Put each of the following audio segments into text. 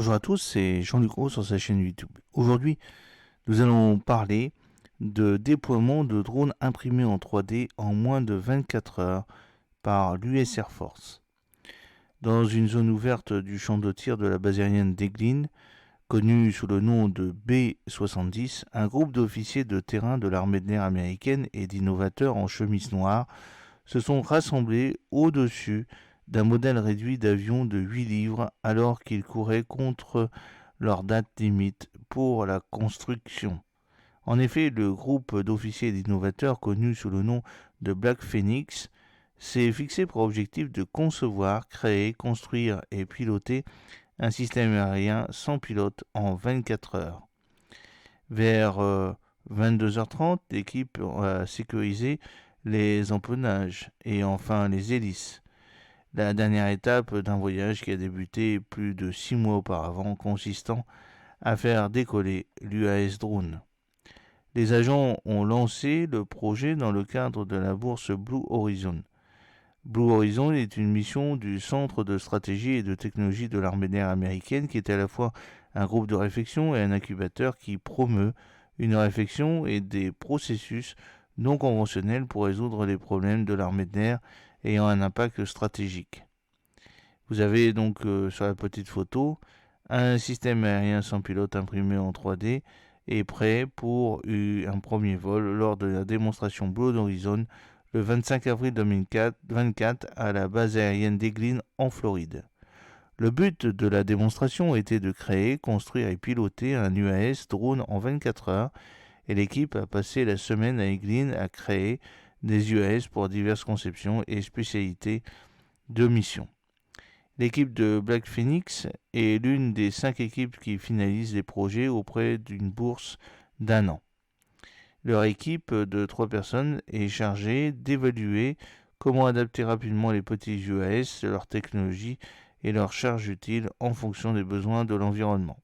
Bonjour à tous, c'est Jean-Luc Gros sur sa chaîne YouTube. Aujourd'hui, nous allons parler de déploiement de drones imprimés en 3D en moins de 24 heures par l'US Air Force. Dans une zone ouverte du champ de tir de la base aérienne d'Eglin, connue sous le nom de B-70, un groupe d'officiers de terrain de l'armée de l'air américaine et d'innovateurs en chemise noire se sont rassemblés au-dessus d'un modèle réduit d'avion de 8 livres alors qu'ils couraient contre leur date limite pour la construction. En effet, le groupe d'officiers et d'innovateurs connu sous le nom de Black Phoenix s'est fixé pour objectif de concevoir, créer, construire et piloter un système aérien sans pilote en 24 heures. Vers 22h30, l'équipe a sécurisé les empennages et enfin les hélices. La dernière étape d'un voyage qui a débuté plus de 6 mois auparavant, consistant à faire décoller l'UAS Drone. Les agents ont lancé le projet dans le cadre de la bourse Blue Horizon. Blue Horizon est une mission du Centre de stratégie et de technologie de l'armée de l'air américaine qui est à la fois un groupe de réflexion et un incubateur qui promeut une réflexion et des processus non conventionnels pour résoudre les problèmes de l'armée de l'air ayant un impact stratégique. Vous avez donc sur la petite photo un système aérien sans pilote imprimé en 3D et prêt pour un premier vol lors de la démonstration Blue Horizon le 25 avril 2024 à la base aérienne d'Eglin en Floride. Le but de la démonstration était de créer, construire et piloter un UAS drone en 24 heures et l'équipe a passé la semaine à Eglin à créer des UAS pour diverses conceptions et spécialités de mission. L'équipe de Black Phoenix est l'une des 5 équipes qui finalisent les projets auprès d'une bourse d'1 an. Leur équipe de 3 personnes est chargée d'évaluer comment adapter rapidement les petits UAS, leur technologie et leur charge utile en fonction des besoins de l'environnement.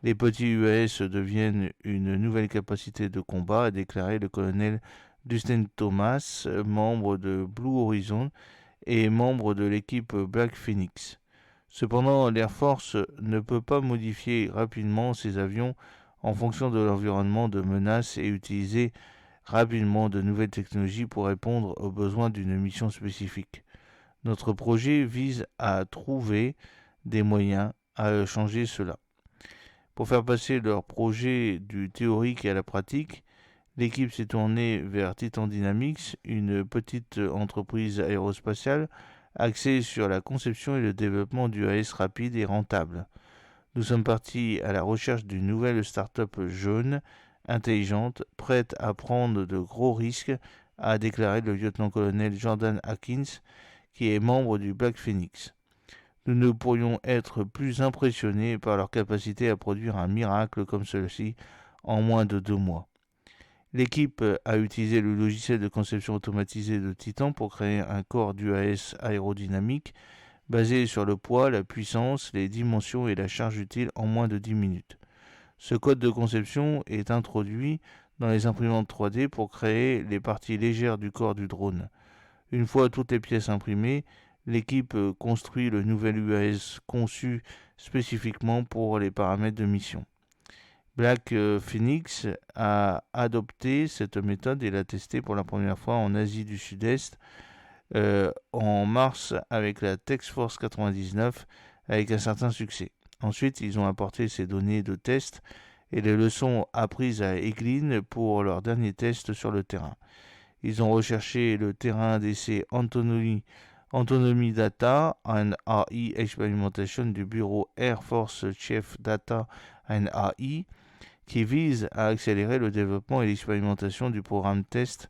Les petits UAS deviennent une nouvelle capacité de combat, a déclaré le colonel Dustin Thomas, membre de Blue Horizon et membre de l'équipe Black Phoenix. Cependant, l'Air Force ne peut pas modifier rapidement ses avions en fonction de l'environnement de menace et utiliser rapidement de nouvelles technologies pour répondre aux besoins d'une mission spécifique. Notre projet vise à trouver des moyens à changer cela. Pour faire passer leur projet du théorique à la pratique, l'équipe s'est tournée vers Titan Dynamics, une petite entreprise aérospatiale axée sur la conception et le développement d'UAS rapides et rentables. Nous sommes partis à la recherche d'une nouvelle start-up jeune, intelligente, prête à prendre de gros risques, a déclaré le lieutenant-colonel Jordan Atkins, qui est membre du Black Phoenix. Nous ne pourrions être plus impressionnés par leur capacité à produire un miracle comme celui-ci en moins de 2 mois. L'équipe a utilisé le logiciel de conception automatisé de Titan pour créer un corps d'UAS aérodynamique basé sur le poids, la puissance, les dimensions et la charge utile en moins de 10 minutes. Ce code de conception est introduit dans les imprimantes 3D pour créer les parties légères du corps du drone. Une fois toutes les pièces imprimées, l'équipe construit le nouvel UAS conçu spécifiquement pour les paramètres de mission. Black Phoenix a adopté cette méthode et l'a testée pour la première fois en Asie du Sud-Est en mars avec la TexForce 99 avec un certain succès. Ensuite, ils ont apporté ces données de test et les leçons apprises à Eglin pour leur dernier test sur le terrain. Ils ont recherché le terrain d'essai Autonomy Data and AI Experimentation du bureau Air Force Chief Data and AI qui vise à accélérer le développement et l'expérimentation du programme test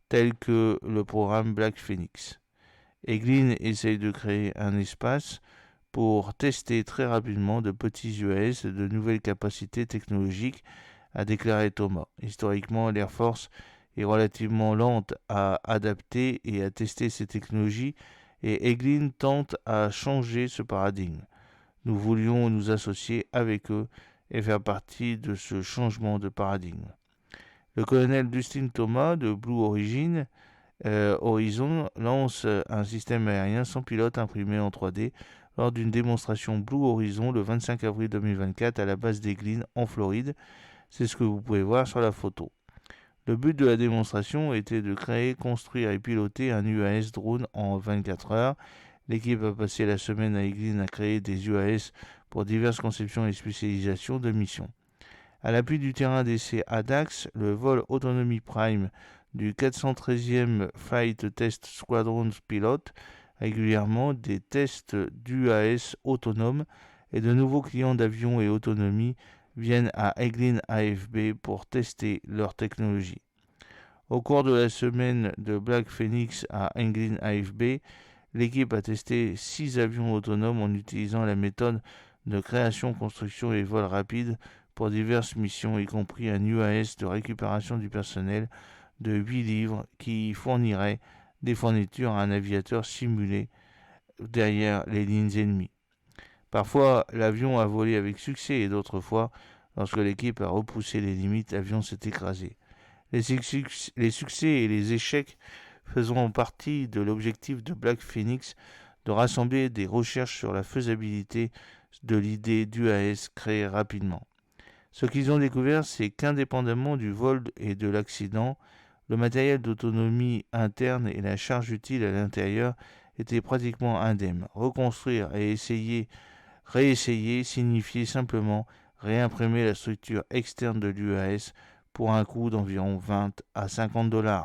tel que le programme Black Phoenix. Eglin essaye de créer un espace pour tester très rapidement de petits UAS de nouvelles capacités technologiques, a déclaré Thomas. Historiquement, l'Air Force est relativement lente à adapter et à tester ces technologies et Eglin tente à changer ce paradigme. Nous voulions nous associer avec eux et faire partie de ce changement de paradigme. Le colonel Dustin Thomas de Blue Horizon lance un système aérien sans pilote imprimé en 3D lors d'une démonstration Blue Horizon le 25 avril 2024 à la base d'Eglin en Floride. C'est ce que vous pouvez voir sur la photo. Le but de la démonstration était de créer, construire et piloter un UAS drone en 24 heures. L'équipe a passé la semaine à Eglin à créer des UAS pour diverses conceptions et spécialisations de missions. À l'appui du terrain d'essai ADAX, le vol Autonomy Prime du 413e Flight Test Squadron pilote régulièrement des tests d'UAS autonomes et de nouveaux clients d'avions et autonomie viennent à Eglin AFB pour tester leur technologie. Au cours de la semaine de Black Phoenix à Eglin AFB, l'équipe a testé 6 avions autonomes en utilisant la méthode de création, construction et vol rapide pour diverses missions, y compris un UAS de récupération du personnel de 8 livres qui fournirait des fournitures à un aviateur simulé derrière les lignes ennemies. Parfois, l'avion a volé avec succès et d'autres fois, lorsque l'équipe a repoussé les limites, l'avion s'est écrasé. Les succès et les échecs faisant partie de l'objectif de Black Phoenix de rassembler des recherches sur la faisabilité de l'idée d'UAS créée rapidement. Ce qu'ils ont découvert, c'est qu'indépendamment du vol et de l'accident, le matériel d'autonomie interne et la charge utile à l'intérieur étaient pratiquement indemnes. Reconstruire et réessayer signifiait simplement réimprimer la structure externe de l'UAS pour un coût d'environ 20 à 50 $.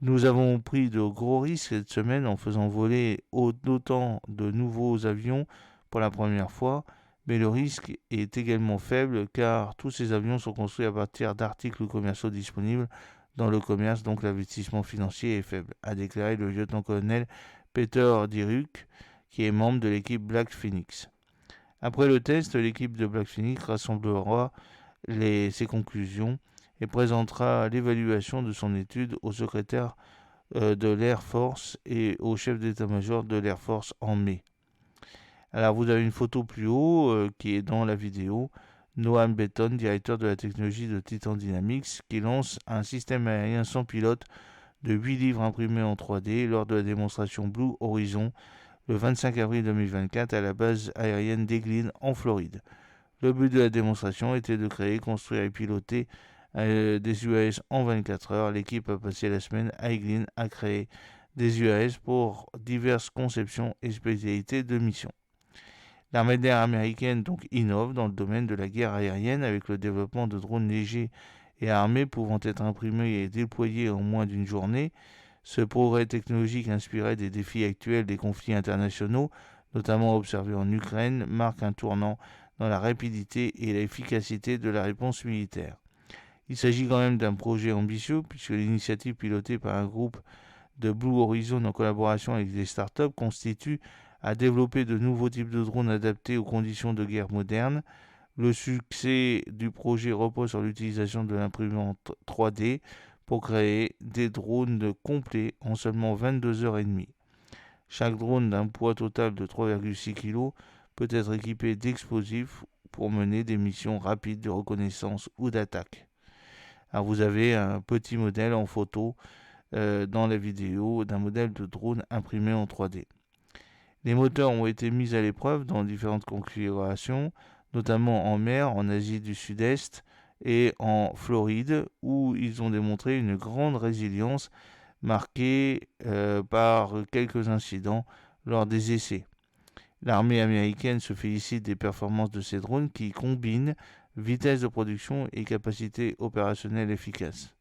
Nous avons pris de gros risques cette semaine en faisant voler autant de nouveaux avions pour la première fois, mais le risque est également faible car tous ces avions sont construits à partir d'articles commerciaux disponibles dans le commerce, donc l'investissement financier est faible, a déclaré le lieutenant-colonel Peter Dyruk, qui est membre de l'équipe Black Phoenix. Après le test, l'équipe de Black Phoenix rassemblera ses conclusions et présentera l'évaluation de son étude au secrétaire de l'Air Force et au chef d'état-major de l'Air Force en mai. Alors vous avez une photo plus haut qui est dans la vidéo. Noam Betton, directeur de la technologie de Titan Dynamics, qui lance un système aérien sans pilote de 8 livres imprimés en 3D lors de la démonstration Blue Horizon le 25 avril 2024 à la base aérienne d'Eglin en Floride. Le but de la démonstration était de créer, construire et piloter des UAS en 24 heures. L'équipe a passé la semaine à Eglin à créer des UAS pour diverses conceptions et spécialités de mission. L'armée de l'air américaine donc innove dans le domaine de la guerre aérienne avec le développement de drones légers et armés pouvant être imprimés et déployés en moins d'une journée. Ce progrès technologique inspiré des défis actuels des conflits internationaux, notamment observés en Ukraine, marque un tournant dans la rapidité et l'efficacité de la réponse militaire. Il s'agit quand même d'un projet ambitieux puisque l'initiative pilotée par un groupe de Blue Horizon en collaboration avec des startups constitue à développer de nouveaux types de drones adaptés aux conditions de guerre modernes. Le succès du projet repose sur l'utilisation de l'imprimante 3D pour créer des drones complets en seulement 22 heures et demie. Chaque drone d'un poids total de 3,6 kg peut être équipé d'explosifs pour mener des missions rapides de reconnaissance ou d'attaque. Alors vous avez un petit modèle en photo dans la vidéo d'un modèle de drone imprimé en 3D. Les moteurs ont été mis à l'épreuve dans différentes configurations, notamment en mer, en Asie du Sud-Est et en Floride, où ils ont démontré une grande résilience marquée par quelques incidents lors des essais. L'armée américaine se félicite des performances de ces drones qui combinent vitesse de production et capacité opérationnelle efficace.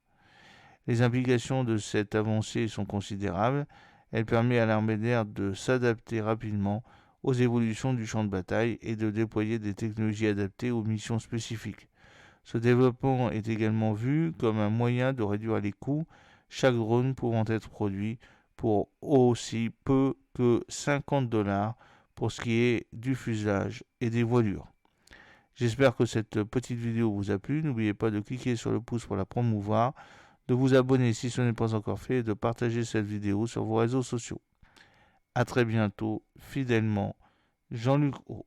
Les implications de cette avancée sont considérables. Elle permet à l'armée de l'air de s'adapter rapidement aux évolutions du champ de bataille et de déployer des technologies adaptées aux missions spécifiques. Ce développement est également vu comme un moyen de réduire les coûts, chaque drone pouvant être produit pour aussi peu que 50 $ pour ce qui est du fuselage et des voilures. J'espère que cette petite vidéo vous a plu. N'oubliez pas de cliquer sur le pouce pour la promouvoir, de vous abonner si ce n'est pas encore fait et de partager cette vidéo sur vos réseaux sociaux. A très bientôt, fidèlement, Jean-Luc Haut.